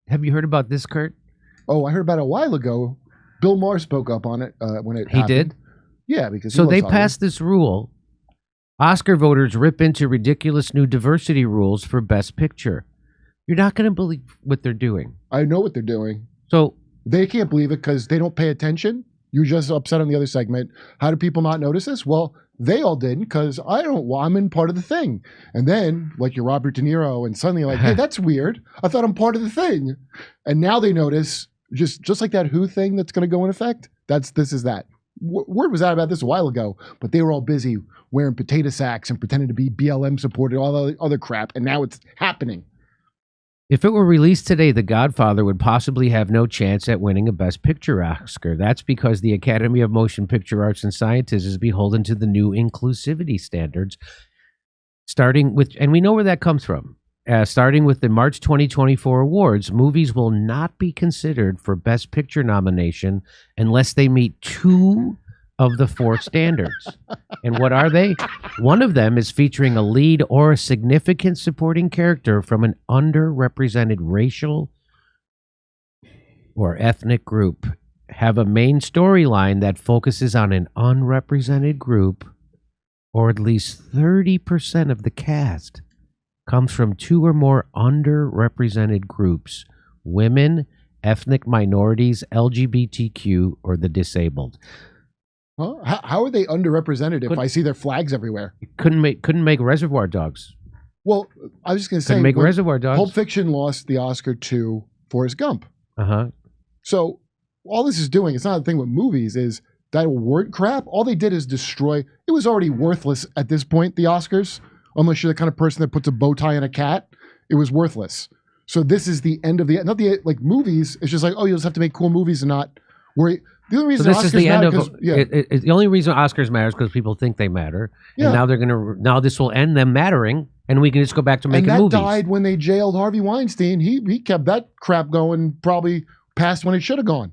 Have you heard about this, Kurt? Oh, I heard about it a while ago. Bill Maher spoke up on it when it He happened. did? Yeah, because So they passed this rule. Oscar voters rip into ridiculous new diversity rules for Best Picture. You're not going to believe what they're doing. I know what they're doing. So they can't believe it because they don't pay attention. You just upset on the other segment. How do people not notice this? Well, they all didn't because I'm in part of the thing. And then, like you're Robert De Niro, and suddenly you're like, hey, that's weird. I thought I'm part of the thing. And now they notice, just like that Who thing that's going to go in effect, this is that. Word was out about this a while ago, but they were all busy wearing potato sacks and pretending to be BLM supported, all the other crap, and now it's happening. if it were released today, The Godfather would possibly have no chance at winning a Best Picture Oscar. That's because the Academy of Motion Picture Arts and Sciences is beholden to the new inclusivity standards, starting with, and we know where that comes from. Starting with the March 2024 awards, movies will not be considered for Best Picture nomination unless they meet 2 of the 4 standards. And what are they? One of them is featuring a lead or a significant supporting character from an underrepresented racial or ethnic group, have a main storyline that focuses on an unrepresented group, or at least 30% of the cast comes from 2 or more underrepresented groups: women, ethnic minorities, LGBTQ, or the disabled. Huh? How are they underrepresented if I see their flags everywhere? Couldn't make Reservoir Dogs. Well, I was just going to say, Couldn't make Reservoir Dogs. Pulp Fiction lost the Oscar to Forrest Gump. Uh-huh. So all this is doing, it's not a thing with movies, is that award crap. All they did is destroy. It was already worthless at this point, the Oscars. Unless you're the kind of person that puts a bow tie on a cat, it was worthless. So this is the end of not the, like, movies. It's just like, oh, you'll just have to make cool movies and not worry. The only reason so this Oscars is the end matter, of the only reason Oscars matters because people think they matter, and now this will end them mattering, and we can just go back to making movies. And that died when they jailed Harvey Weinstein. He kept that crap going probably past when it should have gone.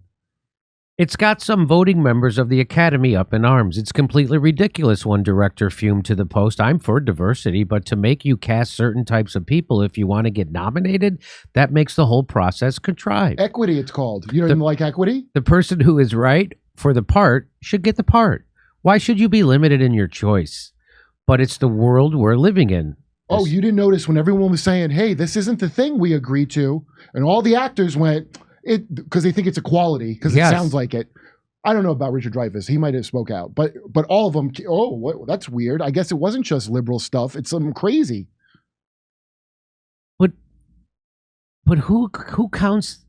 It's got some voting members of the Academy up in arms. It's completely ridiculous, one director fumed to the Post. I'm for diversity, but to make you cast certain types of people if you want to get nominated, that makes the whole process contrived. Equity, it's called. You don't even like equity? The person who is right for the part should get the part. Why should you be limited in your choice? But it's the world we're living in. Oh, you didn't notice when everyone was saying, hey, this isn't the thing we agreed to, and all the actors went, because they think it's equality, because it sounds like it. I don't know about Richard Dreyfuss. He might have spoke out, but all of them. Oh, that's weird. I guess it wasn't just liberal stuff. It's something crazy. But who counts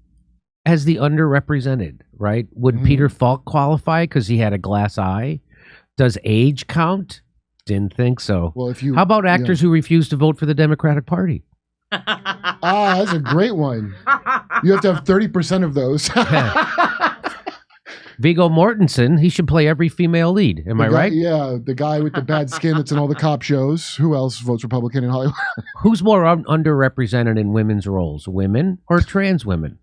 as the underrepresented? Right? Would Peter Falk qualify because he had a glass eye? Does age count? Didn't think so. Well, how about actors who refuse to vote for the Democratic Party? That's a great one. You have to have 30% of those. Viggo Mortensen, he should play every female lead. Am I right? Yeah, the guy with the bad skin that's in all the cop shows. Who else votes Republican in Hollywood? Who's more underrepresented in women's roles, women or trans women?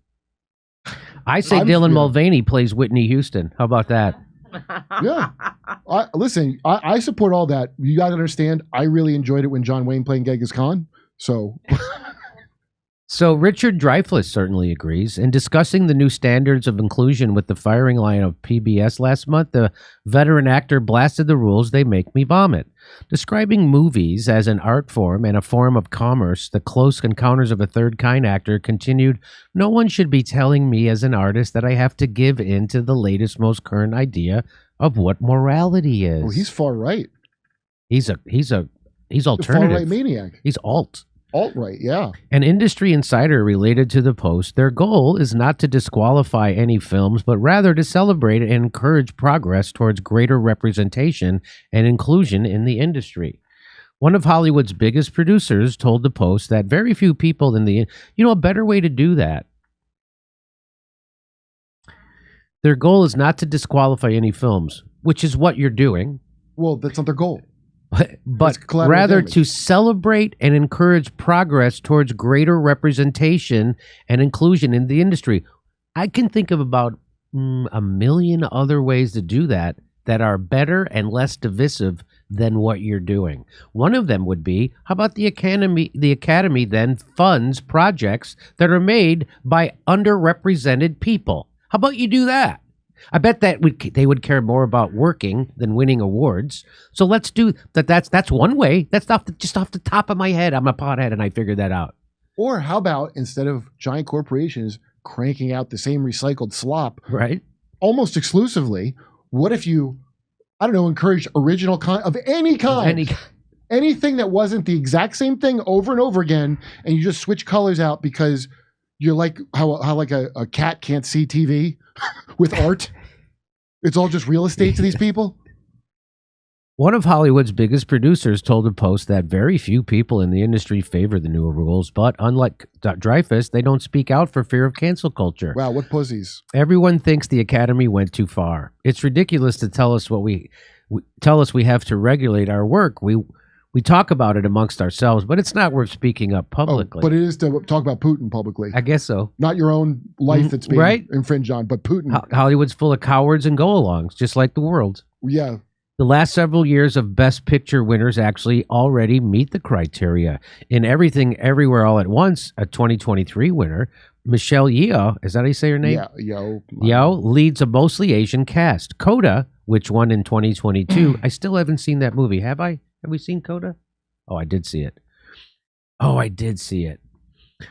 I say Dylan Mulvaney plays Whitney Houston. How about that? Yeah. Listen, I support all that. You got to understand, I really enjoyed it when John Wayne played Genghis Khan. So Richard Dreyfuss certainly agrees. In discussing the new standards of inclusion with the firing line of PBS last month, the veteran actor blasted the rules. They make me vomit. Describing movies as an art form and a form of commerce, the Close Encounters of a Third Kind actor continued, no one should be telling me as an artist that I have to give in to the latest, most current idea of what morality is. Oh, he's far right. He's alternative. Far right maniac. He's Alt-right, yeah. An industry insider related to the Post, their goal is not to disqualify any films, but rather to celebrate and encourage progress towards greater representation and inclusion in the industry. One of Hollywood's biggest producers told the Post that very few people a better way to do that. Their goal is not to disqualify any films, which is what you're doing. Well, that's not their goal. But rather to celebrate and encourage progress towards greater representation and inclusion in the industry. I can think of about a million other ways to do that, that are better and less divisive than what you're doing. One of them would be, how about the Academy? The Academy then funds projects that are made by underrepresented people. How about you do that? I bet that they would care more about working than winning awards. So let's do that. That's one way. That's just off the top of my head. I'm a pothead and I figured that out. Or how about instead of giant corporations cranking out the same recycled slop, right? Almost exclusively, what if you, I don't know, encourage original content of any kind? Anything that wasn't the exact same thing over and over again, and you just switch colors out because you're like how like a cat can't see TV with art. It's all just real estate to these people. One of Hollywood's biggest producers told the Post that very few people in the industry favor the new rules, but unlike Dreyfuss, they don't speak out for fear of cancel culture. Wow, what pussies. Everyone thinks the Academy went too far. It's ridiculous to tell us we have to regulate our work. We talk about it amongst ourselves, but it's not worth speaking up publicly. But it is to talk about Putin publicly. I guess so. Not your own life that's being infringed on, but Putin. Hollywood's full of cowards and go-alongs, just like the world. Yeah. The last several years of Best Picture winners actually already meet the criteria. In Everything Everywhere All at Once, a 2023 winner, Michelle Yeoh, is that how you say her name? Yeah, Yeoh leads a mostly Asian cast. Coda, which won in 2022. I still haven't seen that movie. Have I? Have we seen Coda? Oh, I did see it.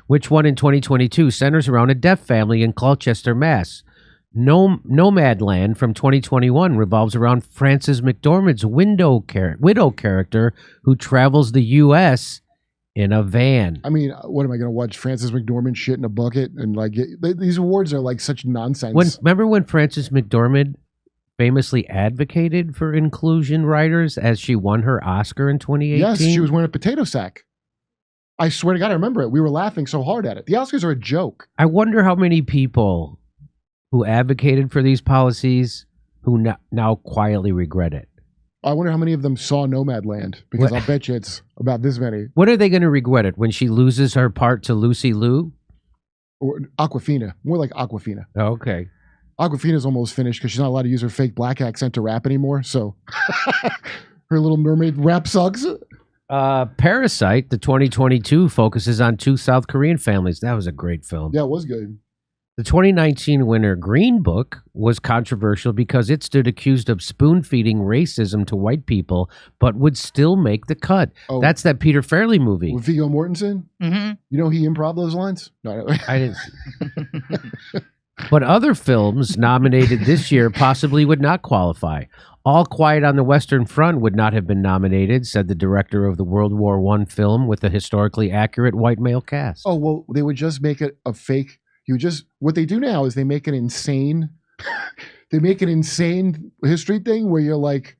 Which won in 2022 centers around a deaf family in Colchester, Mass. Nomadland from 2021 revolves around Frances McDormand's widow character who travels the U.S. in a van. I mean, what am I going to watch? Frances McDormand shit in a bucket? And like these awards are like such nonsense. Remember when Frances McDormand famously advocated for inclusion writers as she won her Oscar in 2018? Yes, she was wearing a potato sack. I swear to God, I remember it. We were laughing so hard at it. The Oscars are a joke. I wonder how many people who advocated for these policies who now quietly regret it. I wonder how many of them saw Nomadland, because I'll bet you it's about this many. What are they going to regret it? When she loses her part to Lucy Liu? Or Aquafina. More like Aquafina. Okay. Aquafina's almost finished because she's not allowed to use her fake black accent to rap anymore, so her Little Mermaid rap sucks. Parasite, the 2022, focuses on two South Korean families. That was a great film. Yeah, it was good. The 2019 winner, Green Book, was controversial because it stood accused of spoon-feeding racism to white people, but would still make the cut. Oh, that's that Peter Farrelly movie. With Viggo Mortensen? Mm-hmm. You know he improv those lines? No, I didn't. But other films nominated this year possibly would not qualify. All Quiet on the Western Front would not have been nominated, said the director of the World War I film with a historically accurate white male cast. Oh, well, they would just make it a fake. What they do now is they make an insane history thing where you're like,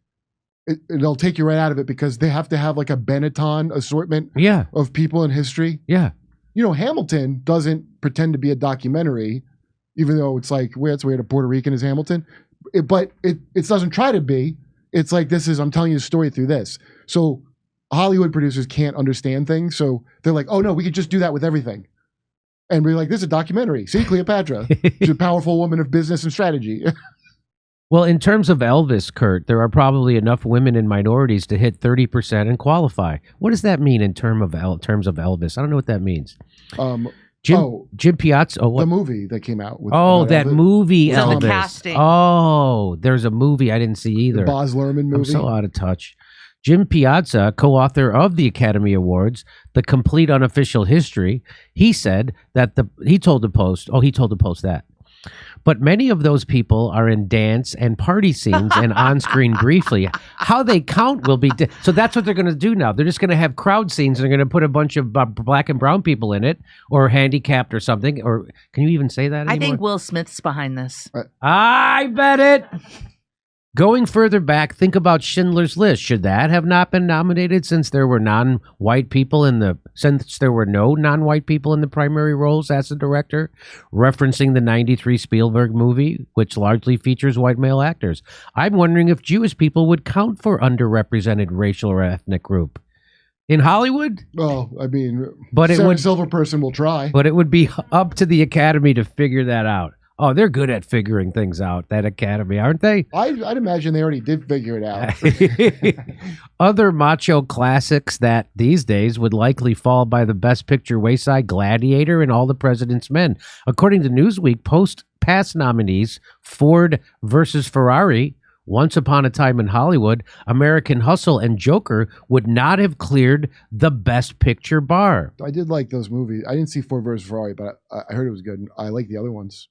they'll take you right out of it because they have to have like a Benetton assortment of people in history. Yeah. You know, Hamilton doesn't pretend to be a documentary, even though it's like, that's where the Puerto Rican is Hamilton. But it doesn't try to be. It's like, I'm telling you a story through this. So Hollywood producers can't understand things. So they're like, oh no, we could just do that with everything. And we're like, this is a documentary. See, Cleopatra. She's a powerful woman of business and strategy. Well, in terms of Elvis, Kurt, there are probably enough women and minorities to hit 30% and qualify. What does that mean in terms of Elvis? I don't know what that means. Jim Piazza. The movie that came out. That Elvis. movie, Elvis. The casting. Oh, there's a movie I didn't see either. The Baz Luhrmann movie. I'm so out of touch. Jim Piazza, co-author of the Academy Awards, The Complete Unofficial History, he said that he told the Post that. But many of those people are in dance and party scenes and on-screen briefly. How they count will be... So that's what they're going to do now. They're just going to have crowd scenes and they're going to put a bunch of black and brown people in it or handicapped or something. Or can you even say that anymore? I think Will Smith's behind this. I bet it. Going further back, think about Schindler's List. Should that have not been nominated since there were no non-white people in the primary roles as the director, referencing the 93 Spielberg movie, which largely features white male actors? I'm wondering if Jewish people would count for underrepresented racial or ethnic group. In Hollywood? Well, I mean, Sarah Silverperson will try. But it would be up to the Academy to figure that out. Oh, they're good at figuring things out, that Academy, aren't they? I'd imagine they already did figure it out. Other macho classics that these days would likely fall by the Best Picture wayside: Gladiator and All the President's Men. According to Newsweek, past nominees Ford versus Ferrari, Once Upon a Time in Hollywood, American Hustle, and Joker would not have cleared the Best Picture bar. I did like those movies. I didn't see Ford versus Ferrari, but I heard it was good. I like the other ones.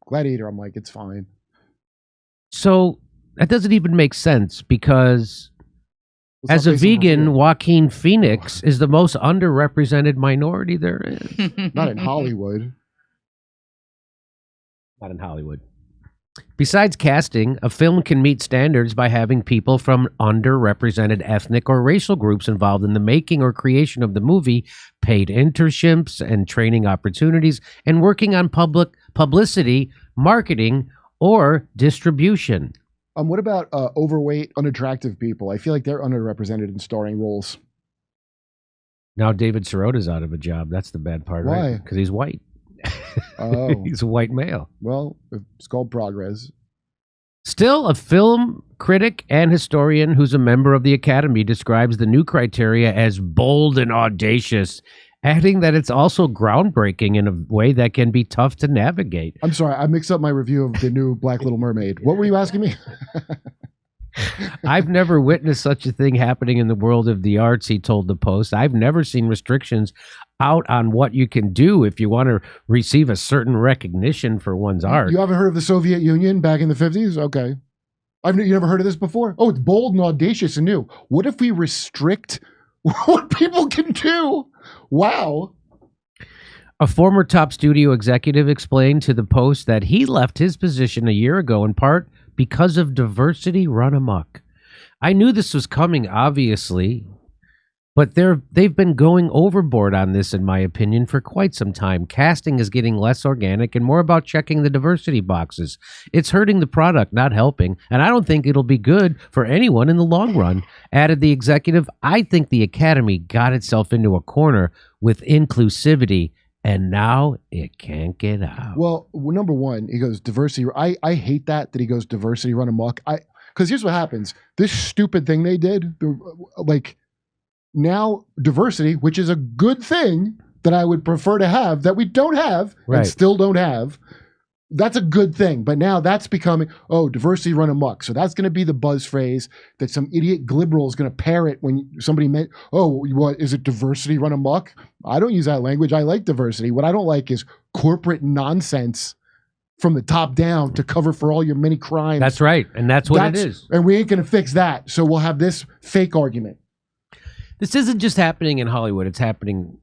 Gladiator, I'm like, it's fine. So that doesn't even make sense because as a vegan, Joaquin Phoenix is the most underrepresented minority there is. Not in Hollywood. Not in Hollywood. Besides casting, a film can meet standards by having people from underrepresented ethnic or racial groups involved in the making or creation of the movie, paid internships and training opportunities, and working on publicity, marketing, or distribution. What about overweight, unattractive people? I feel like they're underrepresented in starring roles. Now David Sirota's out of a job. That's the bad part, Why? Right? Because he's white. Oh. He's a white male. Well, it's called progress. Still, a film critic and historian who's a member of the Academy describes the new criteria as bold and audacious, adding that it's also groundbreaking in a way that can be tough to navigate. I'm sorry, I mixed up my review of the new Black Little Mermaid. What were you asking me? I've never witnessed such a thing happening in the world of the arts, he told the Post. I've never seen restrictions out on what you can do if you want to receive a certain recognition for one's art. You haven't heard of the Soviet Union back in the 50s? Okay. You never heard of this before? Oh, it's bold and audacious and new. What if we restrict what people can do? Wow. A former top studio executive explained to the Post that he left his position a year ago in part because of diversity run amok. I knew this was coming, obviously, but they've been going overboard on this, in my opinion, for quite some time. Casting is getting less organic and more about checking the diversity boxes. It's hurting the product, not helping, and I don't think it'll be good for anyone in the long run, added the executive. I think the Academy got itself into a corner with inclusivity, and now it can't get out. Well, number one, he goes diversity. I hate that he goes diversity run amok. Because here's what happens. This stupid thing they did, like now diversity, which is a good thing that I would prefer to have, that we don't have and still don't have. That's a good thing. But now that's becoming, diversity run amok. So that's going to be the buzz phrase that some idiot glibberal is going to parrot when somebody meant, what is it, diversity run amok? I don't use that language. I like diversity. What I don't like is corporate nonsense from the top down to cover for all your many crimes. That's right. And that's what it is. And we ain't going to fix that. So we'll have this fake argument. This isn't just happening in Hollywood. It's happening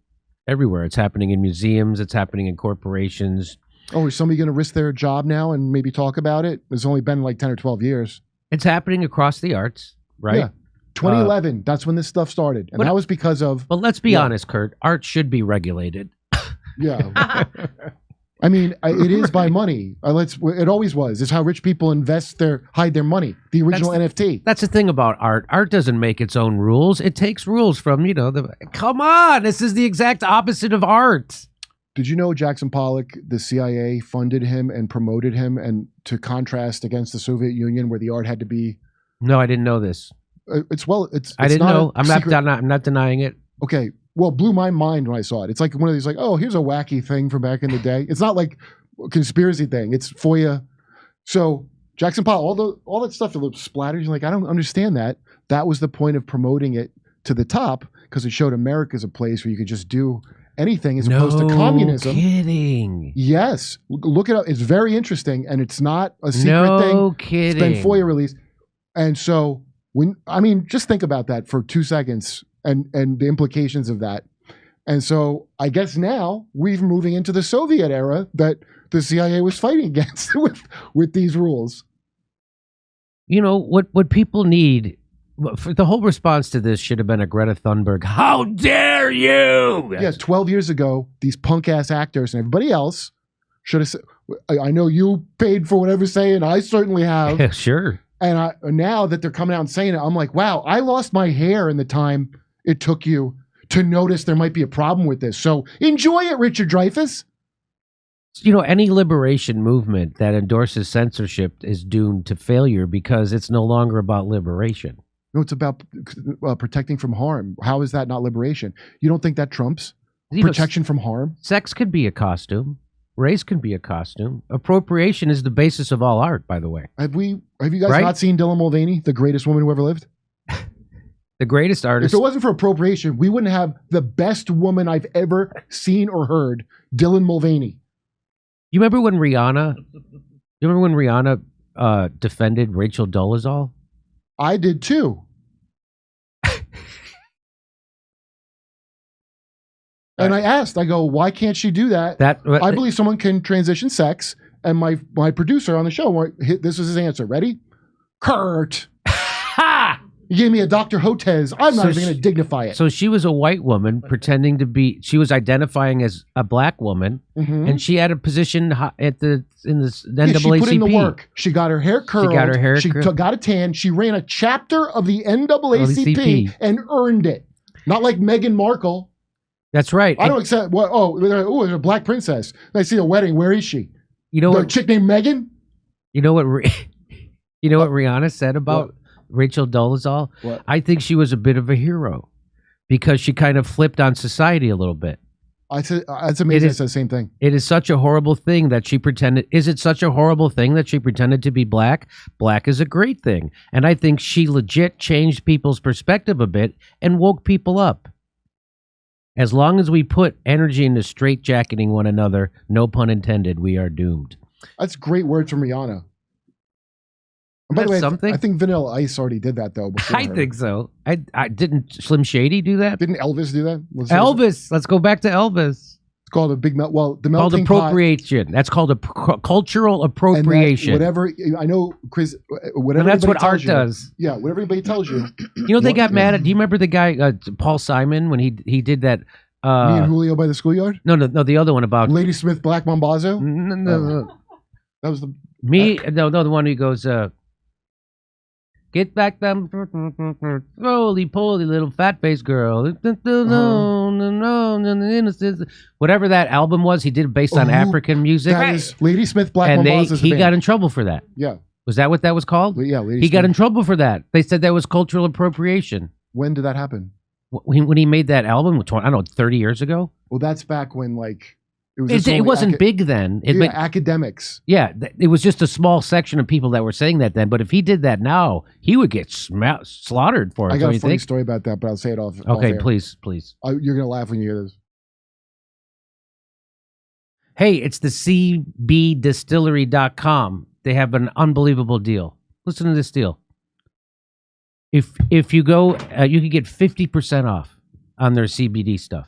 everywhere. It's happening in museums. It's happening in corporations. Oh, is somebody going to risk their job now and maybe talk about it? It's only been like 10 or 12 years. It's happening across the arts, right? Yeah. 2011, that's when this stuff started. And that was because of... But let's be honest, Kurt. Art should be regulated. Yeah. I mean, it is by money. It always was. It's how rich people hide their money. The original NFT. That's the thing about art. Art doesn't make its own rules. It takes rules from, come on, this is the exact opposite of art. Did you know Jackson Pollock, the CIA funded him and promoted him, and to contrast against the Soviet Union where the art had to be... No, I didn't know this. I didn't know. I'm not denying it. Okay. Well, blew my mind when I saw it. It's like one of these here's a wacky thing from back in the day. It's not like a conspiracy thing. It's FOIA. So Jackson Pollock, all that stuff that looks splatters, you're like, I don't understand that. That was the point of promoting it to the top because it showed America as a place where you could just do anything as opposed to communism. No kidding. Yes. Look it up. It's very interesting, and it's not a secret thing. No kidding. It's been FOIA released. And so, just think about that for 2 seconds and the implications of that. And so I guess now we're moving into the Soviet era that the CIA was fighting against with these rules. What people need... For the whole response to this should have been a Greta Thunberg. How dare you? Yeah, 12 years ago, these punk ass actors and everybody else should have said, I know you paid for whatever saying, I certainly have. Yeah, sure. And now that they're coming out and saying it, I'm like, wow, I lost my hair in the time it took you to notice there might be a problem with this. So enjoy it, Richard Dreyfuss. any liberation movement that endorses censorship is doomed to failure because it's no longer about liberation. No, it's about protecting from harm. How is that not liberation? You don't think that trumps You know, protection from harm? Sex could be a costume. Race can be a costume. Appropriation is the basis of all art, by the way. Have you guys Right? not seen Dylan Mulvaney, the greatest woman who ever lived? The greatest artist. If it wasn't for appropriation, we wouldn't have the best woman I've ever seen or heard, Dylan Mulvaney. You remember when Rihanna defended Rachel Dolezal? I did too. And I asked, I go, why can't she do that? I believe someone can transition sex. And my producer on the show, this was his answer. Ready? Kurt. Ha! He gave me a Dr. Hotez. I'm not even going to dignify it. So she was a white woman pretending to be. She was identifying as a black woman, and she had a position in the NAACP. She put in the work. She got her hair curled. She got her hair curled. Got a tan. She ran a chapter of the NAACP and earned it. Not like Meghan Markle. That's right. I don't accept. What? Oh, there's a black princess. I see a wedding. Where is she? You know the what? Chick named Megan. You know what? You know what Rihanna said about Rachel Dolezal? What? I think she was a bit of a hero because she kind of flipped on society a little bit. I said that's amazing. I said the same thing. It is such a horrible thing that she pretended. Is it such a horrible thing that she pretended to be black? Black is a great thing, and I think she legit changed people's perspective a bit and woke people up. As long as we put energy into straitjacketing one another, no pun intended, we are doomed. That's great words from Rihanna. And by the way, something? I think Vanilla Ice already did that though. I think so. I didn't Slim Shady do that? Didn't Elvis do that? Elvis. Let's go back to Elvis. It's called a big melt. Well, the Called melting appropriation. pot. That's called a cultural appropriation. Whatever I know, Chris. Whatever. And that's what art you, does. Yeah, whatever anybody tells you. You know they got mad at. Do you remember the guy Paul Simon when he did that? Me and Julio by the schoolyard. No, the other one about Lady Smith, Black Mambazo. No. That was the the one who goes. Get back them roly poly little fat face girl. Whatever that album was, he did based on African music. That is Lady Smith, Black and Mambazo. he got in trouble for that. Yeah. Was that what that was called? Yeah, Lady he Smith. got in trouble for that. They said that was cultural appropriation. When did that happen? When he made that album, I don't know, 30 years ago? Well, that's back when it wasn't big then. Academics. Yeah, it was just a small section of people that were saying that then. But if he did that now, he would get slaughtered for it. I got a funny story about that, but I'll say it off. Okay, off please. You're gonna laugh when you hear this. Hey, it's the cbdistillery.com. They have an unbelievable deal. Listen to this deal. If you go, you can get 50% off on their CBD stuff.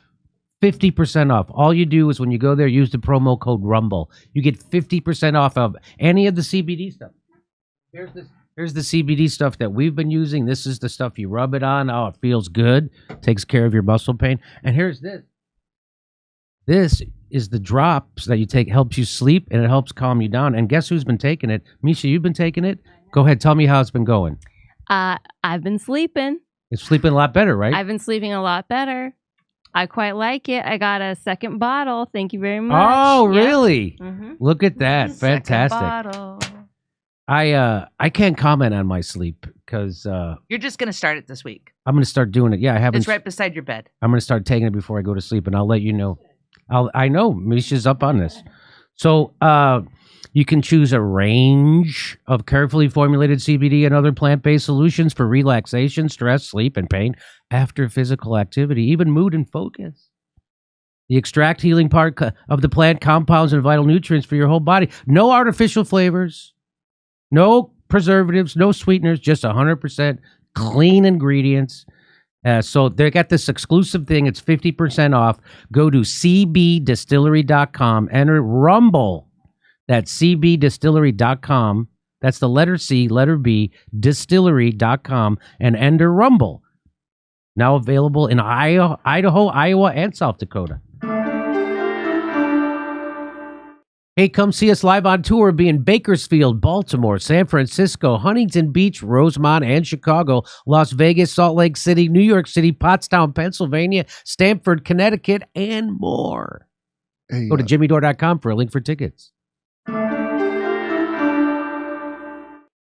50% off. All you do is when you go there, use the promo code RUMBLE. You get 50% off of any of the CBD stuff. Here's the CBD stuff that we've been using. This is the stuff you rub it on. Oh, it feels good. Takes care of your muscle pain. And here's this. This is the drops that you take. Helps you sleep and it helps calm you down. And guess who's been taking it? Misha, you've been taking it? Go ahead. Tell me how it's been going. I've been sleeping. You're sleeping a lot better, right? I've been sleeping a lot better. I quite like it. I got a second bottle. Thank you very much. Oh, really? Mm-hmm. Look at that. Fantastic. Bottle. I can't comment on my sleep because You're just going to start it this week. I'm going to start doing it. Yeah, I haven't. It's right beside your bed. I'm going to start taking it before I go to sleep, and I'll let you know. I know Misha's up on this. So you can choose a range of carefully formulated CBD and other plant-based solutions for relaxation, stress, sleep, and pain after physical activity, even mood and focus. The extract healing part of the plant compounds and vital nutrients for your whole body. No artificial flavors, no preservatives, no sweeteners, just 100% clean ingredients. So they got this exclusive thing. It's 50% off. Go to cbdistillery.com. Enter RUMBLE. That's cbdistillery.com. That's the letter C, letter B, distillery.com, and enter RUMBLE. Now available in Idaho, Iowa, and South Dakota. Hey, come see us live on tour. Be in Bakersfield, Baltimore, San Francisco, Huntington Beach, Rosemont, and Chicago, Las Vegas, Salt Lake City, New York City, Pottstown, Pennsylvania, Stamford, Connecticut, and more. Hey, Go to jimmydore.com for a link for tickets.